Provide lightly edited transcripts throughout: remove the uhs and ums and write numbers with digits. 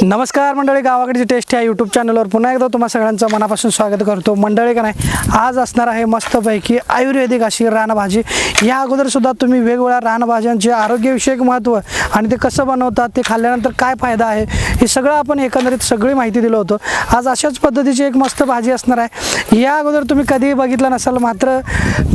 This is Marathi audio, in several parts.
नमस्कार मंडळी, गावाकडची टेस्ट या यूट्यूब चॅनलवर पुन्हा एकदा तुम्हा सगळ्यांचं मनापासून स्वागत करतो. मंडळी का नाही, आज असणार आहे मस्तपैकी आयुर्वेदिक अशी रानभाजी. या अगोदरसुद्धा तुम्ही वेगवेगळ्या रानभाज्यांचे आरोग्यविषयक महत्त्व आणि ते कसं बनवतात, ते खाल्ल्यानंतर काय फायदा आहे, हे सगळं आपण एकंदरीत सगळी माहिती दिलं होतं. आज अशाच पद्धतीची एक मस्त भाजी असणार आहे. या अगोदर तुम्ही कधीही बघितलं नसाल, मात्र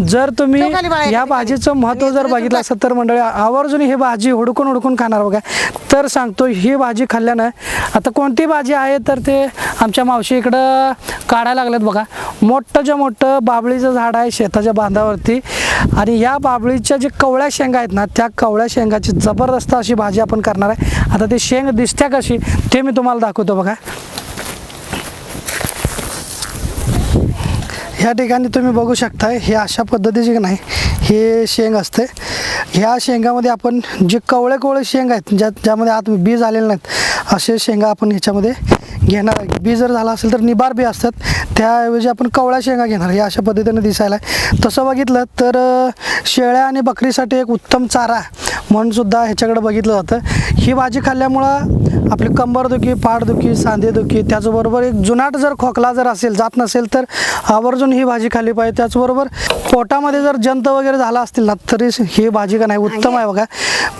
जर तुम्ही या भाजीचं महत्त्व जर बघितलं असेल तर मंडळी आवर्जून ही भाजी हुडकून हुडकून खाणार बघा. तर सांगतो, ही भाजी खाल्ल्यानं आता कोणती भाजी आहे तर ते आमच्या मावशी इकडं काढायला लागलेत बघा. मोठं मोठं बाबळीचं झाड आहे शेताच्या बांधावरती, आणि या बाबळीच्या जे कवळ्या शेंगा आहेत ना, त्या कवळ्या शेंगाची जबरदस्त अशी भाजी आपण करणार आहे. आता ती शेंग दिसत्या कशी ते मी तुम्हाला दाखवतो बघा. ह्या ठिकाणी तुम्ही बघू शकताय, हे अशा पद्धतीचे नाही हे शेंग असते. ह्या शेंगामध्ये आपण जे कवळे शेंग आहेत, ज्यामध्ये आत बी झालेले नाहीत, असे शेंगा आपण ह्याच्यामध्ये घेणार आहे. बी जर झाला असेल तर निबार बी असतात, त्याऐवजी आपण कवळ्या शेंगा घेणार. हे अशा पद्धतीने दिसायला आहे. तसं बघितलं तर शेळ्या आणि बकरीसाठी एक उत्तम चारा म्हणून सुद्धा ह्याच्याकडे बघितलं जातं. ही भाजी खाल्ल्यामुळं आपली कंबरदुखी, पाठदुखी, सांधेदुखी, त्याचबरोबर एक जुनाट जर खोकला जर असेल, जात नसेल तर आवर्जून ही भाजी खाल्ली पाहिजे. त्याचबरोबर पोटामध्ये जर जंत वगैरे झाला असतील ना, तरी ही भाजी का नाही उत्तम आहे बघा.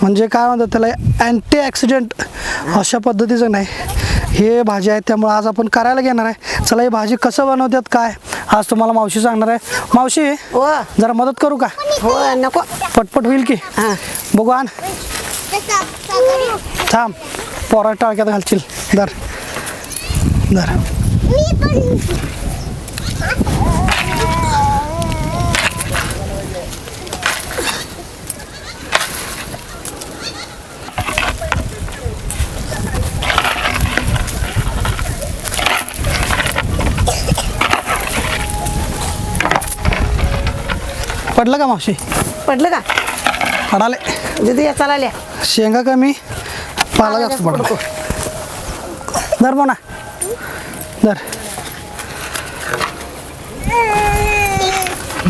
म्हणजे काय म्हणतात त्याला, अँटी ॲक्सिडेंट अशा पद्धतीचं नाही हे भाजी आहे. त्यामुळे आज आपण करायला घेणार आहे. चला, ही भाजी कसं बनवतात काय आज तुम्हाला मावशी सांगणार आहे. मावशी जरा मदत करू का? हो नको, पटपट होईल की. बघू, आण, थांब, पोरा टाळक्यात घालशील. दर दर पडलं का मावशी? पडलं का? पडाले. दीदी चला आल्या. शेंगा कमी, पाला जास्त पडतो. दर म्हणा, दर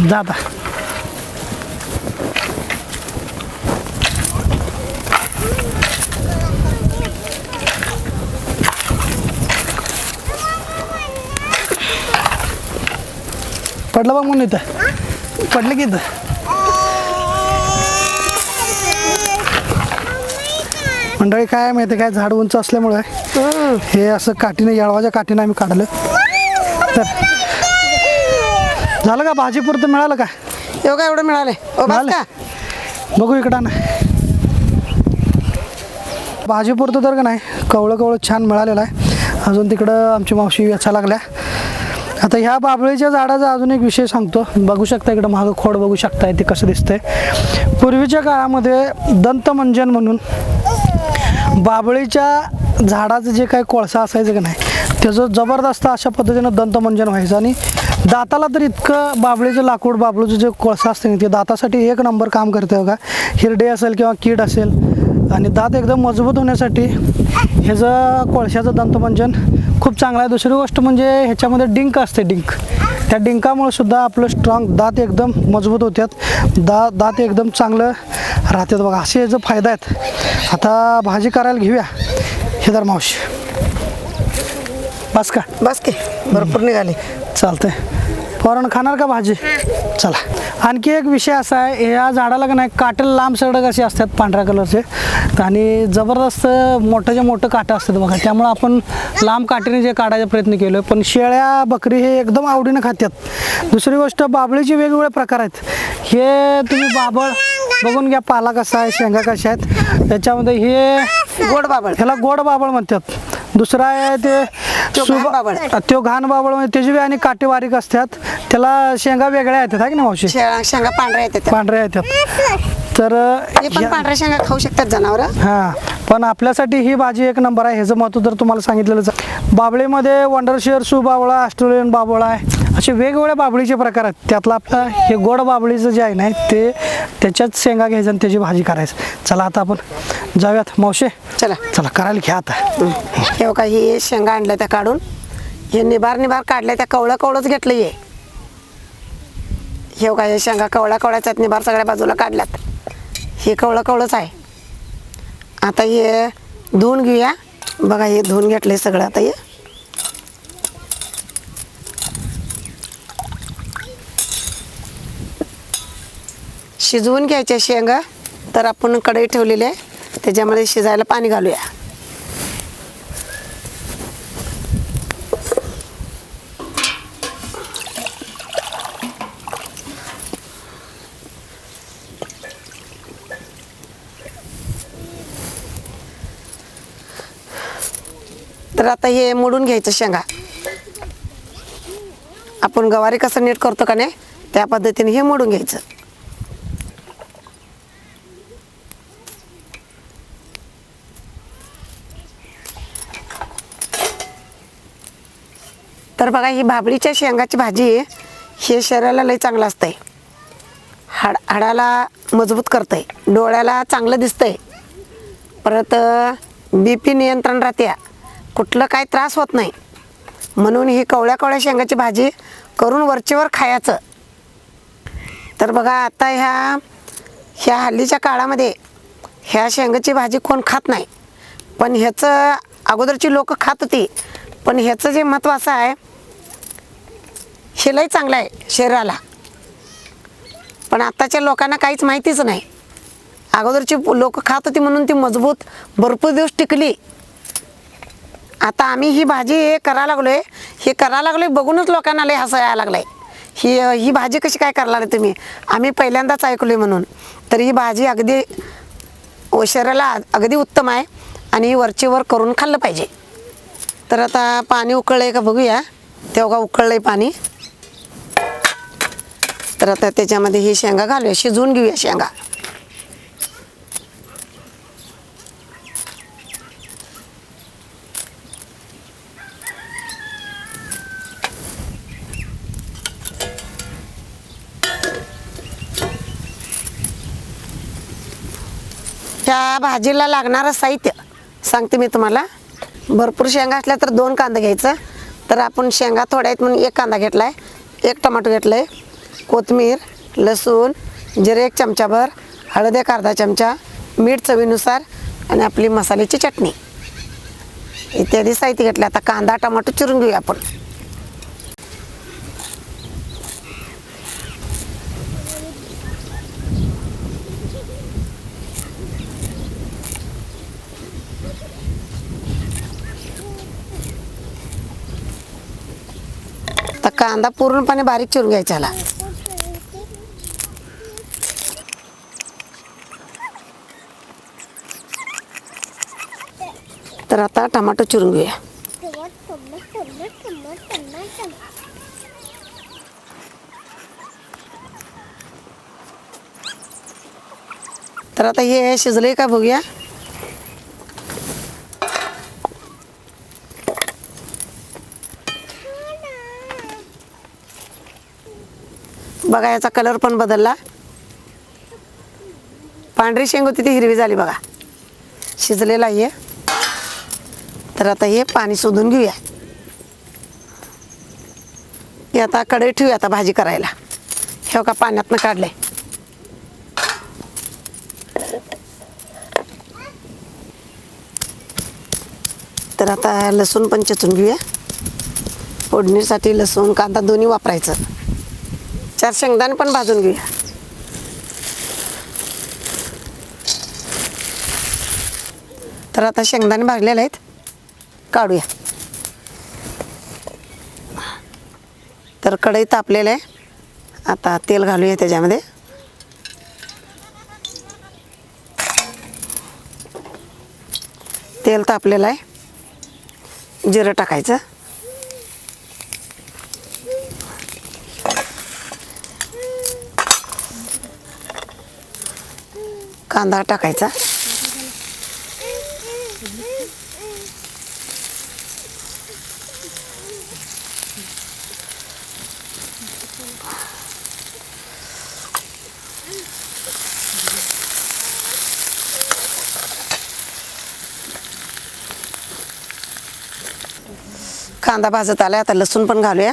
जाता. पडलं बघ म्हणून इथं पडलं की इथं. मंडळी काय माहिती, काय झाड उंच असल्यामुळे हे असं काठीने, येळवाच्या काठीने आम्ही काढलं. तर झालं का? भाजी पुरतं मिळालं का? एवढं मिळालंय. बघू इकडं ना, भाजी पुरतं तर का नाही कवळं छान मिळालेलं आहे. अजून तिकडं आमची मावशी वेचा लागल्या. आता ह्या बाबळीच्या झाडाचा अजून एक विषय सांगतो. बघू शकता इकडं मागं खोड बघू शकताय ते कसं दिसतंय. पूर्वीच्या काळामध्ये दंतमंजन म्हणून बाबळीच्या झाडाचं जे काही कोळसा असायचं की नाही, त्याचं जबरदस्त अशा पद्धतीनं दंतमंजन व्हायचं. आणि दाताला तर इतकं बाबळीचं लाकूड, बाबळीचं जे कोळसा असतं ना, ते दातासाठी एक नंबर काम करते बघा. हिरडे असेल किंवा कीड असेल, आणि दात एकदम मजबूत होण्यासाठी ह्याचं कोळशाचं दंतमंजन खूप चांगलं आहे. दुसरी गोष्ट म्हणजे ह्याच्यामध्ये डिंक असते, डिंक. त्या डिंकामुळे सुद्धा आपलं स्ट्रॉंग दात एकदम मजबूत होतात, दात एकदम चांगलं राहतात बघा. असे याचे फायदा आहेत. आता भाजी करायला घेऊया. हे तर मावशी बस का? बस की, भरपूर निघाले. चालतंय. पोरांनो खाणार का भाजी? चला. आणखी एक विषय असा आहे, या झाडाला का नाही काटे लांब सडक असे असतात पांढऱ्या कलरचे, आणि जबरदस्त मोठं काटं असतात बघा. त्यामुळे आपण लांब काठीने जे काढायचा प्रयत्न केलो आहे, पण शेळ्या बकरी हे एकदम आवडीनं खातात. दुसरी गोष्ट, बाबळीचे वेगवेगळे प्रकार आहेत. हे तुम्ही बाबळ बघून घ्या, पाला कसा आहे, शेंगा कशा आहेत. त्याच्यामध्ये हे गोड बाबळ, ह्याला गोड बाबळ म्हणतात. दुसरा आहे ते तो घाण बाबळ, म्हणजे त्याची बी आणि काटे बारीक असतात. त्याला शेंगा वेगळ्या येतात आहे की नाही मावशी? शेंगा पांढऱ्या येतात. पांढऱ्या येतात. तर पांढऱ्या शेंगा खाऊ शकतात जनावर. हां, पण आपल्यासाठी ही भाजी एक नंबर आहे. ह्याचं महत्त्व जर तुम्हाला सांगितलेलं, बाबळीमध्ये वंडरशेअर, सुबावळा, ऑस्ट्रेलियन बाबळा आहे, असे वेगवेगळ्या बाबळीचे प्रकार आहेत. त्यातलं आपलं हे गोड बाबळीचं जे आहे ना, ते त्याच्यात शेंगा घ्यायचं आणि त्याची भाजी करायचं. चला आता आपण जाऊयात मावशे. चला चला करायला घ्या आता. हे बघा, हे शेंगा आणल्या त्या काढून, हे निबार काढल्या त्या कवळंच घेतलं. हे बघा, हे शेंगा कवळ्याच्यात निबार सगळ्या बाजूला काढल्यात. हे कवळंच आहे. आता हे धुवून घेऊया बघा हे धुवून घेतलंय सगळं. आता हे शिजवून घ्यायच्या शेंगा. तर आपण कढई ठेवलेली आहे, त्याच्यामध्ये शिजायला पाणी घालूया. तर आता हे मोडून घ्यायचं शेंगा. आपण गवारी कसं नीट करतो का नाही, त्या पद्धतीने हे मोडून घ्यायचं. तर बघा ही भाबडीच्या शेंगाची भाजी हे शरीराला लई चांगलं असतंय. हाडाला मजबूत करतंय, डोळ्याला चांगलं दिसतंय, परत BP नियंत्रण राहते, कुठलं काय त्रास होत नाही. म्हणून ही कवळ्या कवळ्या शेंगाची भाजी करून वरचेवर खायचं. तर बघा आता ह्या हल्लीच्या काळामध्ये ह्या शेंगाची भाजी कोण खात नाही, पण ह्याचं अगोदरची लोक खात होती. पण ह्याचं जे महत्त्व असं आहे, हे लई चांगलं आहे शरीराला. पण आत्ताच्या लोकांना काहीच माहितीच नाही. अगोदरची लोक खात होती म्हणून ती मजबूत भरपूर दिवस टिकली. आता आम्ही ही भाजी करायला लागलोय बघूनच लोकांना लई हसायला यायला लागलंय. ही भाजी कशी काय करायला लागली तुम्ही, आम्ही पहिल्यांदाच ऐकलोय म्हणून. तर ही भाजी अगदी शरीराला अगदी उत्तम आहे आणि ही वरचेवर करून खाल्लं पाहिजे. तर आता पाणी उकळलंय का बघूया. तेव्हा उकळलंय पाणी. तर आता त्याच्यामध्ये ही शेंगा घालूया, शिजवून घेऊया शेंगा. ह्या भाजीला लागणारं साहित्य सांगते मी तुम्हाला. भरपूर शेंगा असल्या तर 2 कांदा घ्यायचं. तर आपण शेंगा थोड्या आहेत म्हणून 1 कांदा घेतलाय, 1 टमाटो घेतलंय, कोथिंबीर, लसूण, जिरे 1 चमचाभर, हळद 1 अर्धा चमचा, मीठ चवीनुसार आणि आपली मसाल्याची चटणी इत्यादी साहित्य घेतलं. आता कांदा टमाटो चिरून घेऊया आपण. तर कांदा पूर्णपणे बारीक चिरून घ्यायचा ह्याला. तर आता टमाटो चिरून घेऊया. तर आता हे शिजले का बघूया. बघा याचा कलर पण बदलला. पांढरी शेंग होती ती हिरवी झाली बघा, शिजलेला आहे. तर आता हे पाणी शोधून घेऊया. हे आता कढई ठेवूया आता भाजी करायला. हे का पाण्यातनं काढलंय. तर आता लसूण पण चेचून घेऊया. फोडणीसाठी लसूण कांदा दोन्ही वापरायचं. 4 शेंगदाणे पण भाजून घेऊया. तर आता शेंगदाणे भाजलेले आहेत, काढूया. तर कढई तापलेलं आहे. आता तेल घालूया त्याच्यामध्ये. तेल तापलेलं आहे, जिरं टाकायचं. कांदा टाकायचा. कांदा भाजत आलाय. आता लसूण पण घालूया.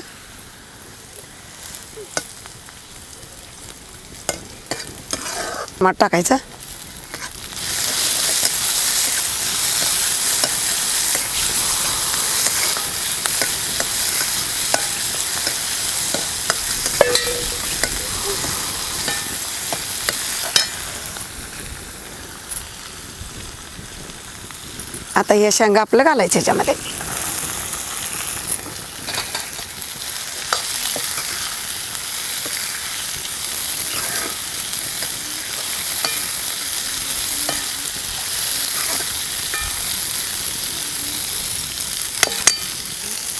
टमाटर टाकायचं. आता हे शेंगा आपलं घालायचं ह्याच्यामध्ये.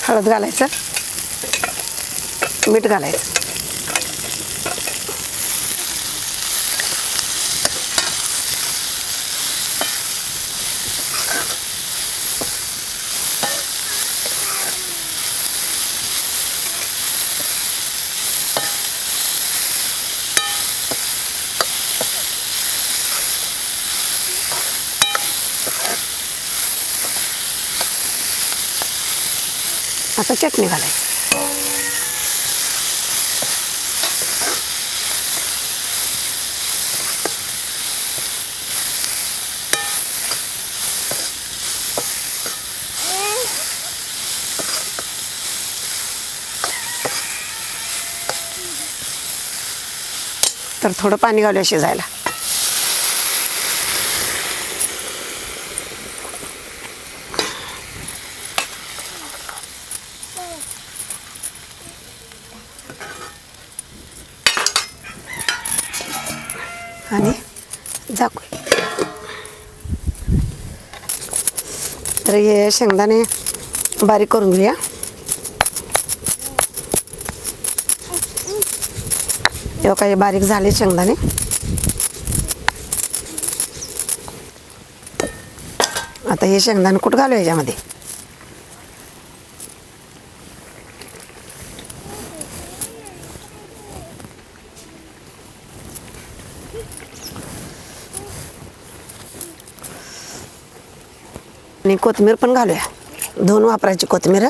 हळद घालायचं, मीठ घालायचं. आता चटणी घालायची. तर थोडं पाणी घालूया शिजायला. आणि झाकू. तर हे शेंगदाणे बारीक करून घेऊया. हे काही बारीक झाले शेंगदाणे. आता हे शेंगदाणे कुठं घालू याच्यामध्ये. आणि कोथिंबीर पण घालूया. धुवून वापरायची कोथिंबीर.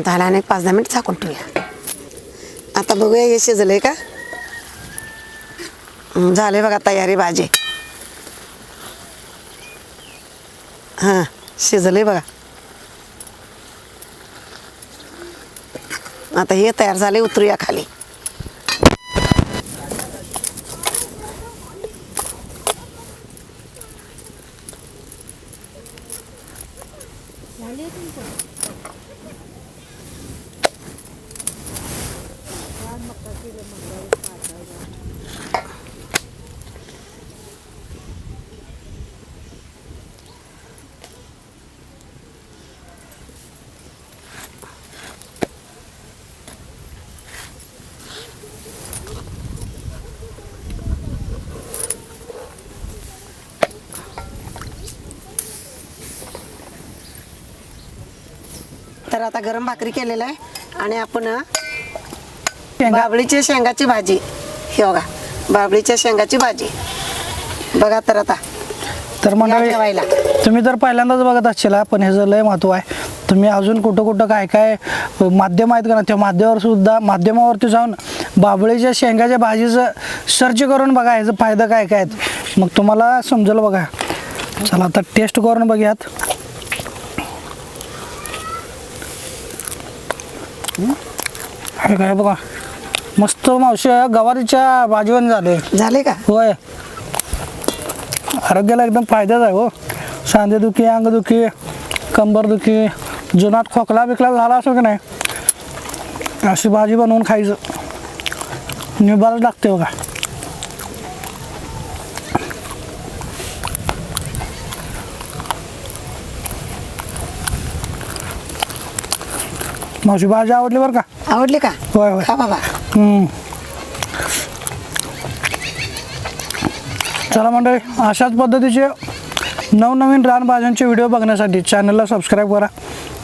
झाला आणि 5-10 मिनिट झाकून ठेवूया. आता बघूया हे शिजलंय का. झाले बघा तयारी भाजी. हां शिजले बघा. आता हे तयार झाले. उतरूया खाली. तर आता गरम भाकरी केलेला आहे आणि आपण बाबळीच्या शेंगाची भाजी. हे बघा बाबळीच्या शेंगाची भाजी बघा. तर आता तर मंडळी जेवायला तुम्ही जर पहिल्यांदाच बघत असाल पण ह्याचं लय महत्त्व आहे. तुम्ही अजून कुठं कुठं काय काय माध्यम आहेत का ना त्या माध्यमावरती जाऊन बाबळीच्या शेंगाच्या भाजीचं सर्च करून बघा ह्याचा फायदा काय काय आहेत. मग तुम्हाला समजेल बघा. चला आता टेस्ट करून बघूयात. हे काय बघा मस्त मावशी गवारीच्या भाजीवन झाले का. होय आरोग्याला एकदम फायद्याच आहे हो. सांधेदुखी, अंगदुखी, कंबरदुखी, जुनाट खोकला बिकला झाला असं की नाही अशी भाजी बनवून खायचं. निभारच लागते बघा. मावशी भाजी आवडली बरं का. आवडली का. होय होय. खा बाबा. चला मंडळी अशाच पद्धतीचे नवनवीन रानभाज्यांचे व्हिडिओ बघण्यासाठी चॅनलला सबस्क्राईब करा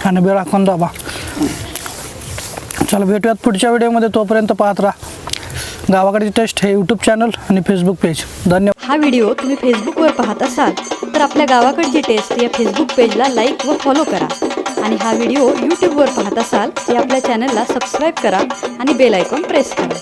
आणि बेल आयकॉन दाबा. चला भेटूयात पुढच्या व्हिडिओमध्ये. तोपर्यंत पाहत राहा गावाकडची टेस्ट हे यूट्यूब चॅनल आणि फेसबुक पेज. धन्यवाद. हा व्हिडिओ तुम्ही फेसबुकवर पाहत असाल तर आपल्या गावाकडची टेस्ट या फेसबुक पेजला लाईक व फॉलो करा. आणि हा व्हिडिओ यूट्यूबवर पाहत असाल तर आपल्या चॅनलला सबस्क्राईब करा आणि बेल आयकॉन प्रेस करा.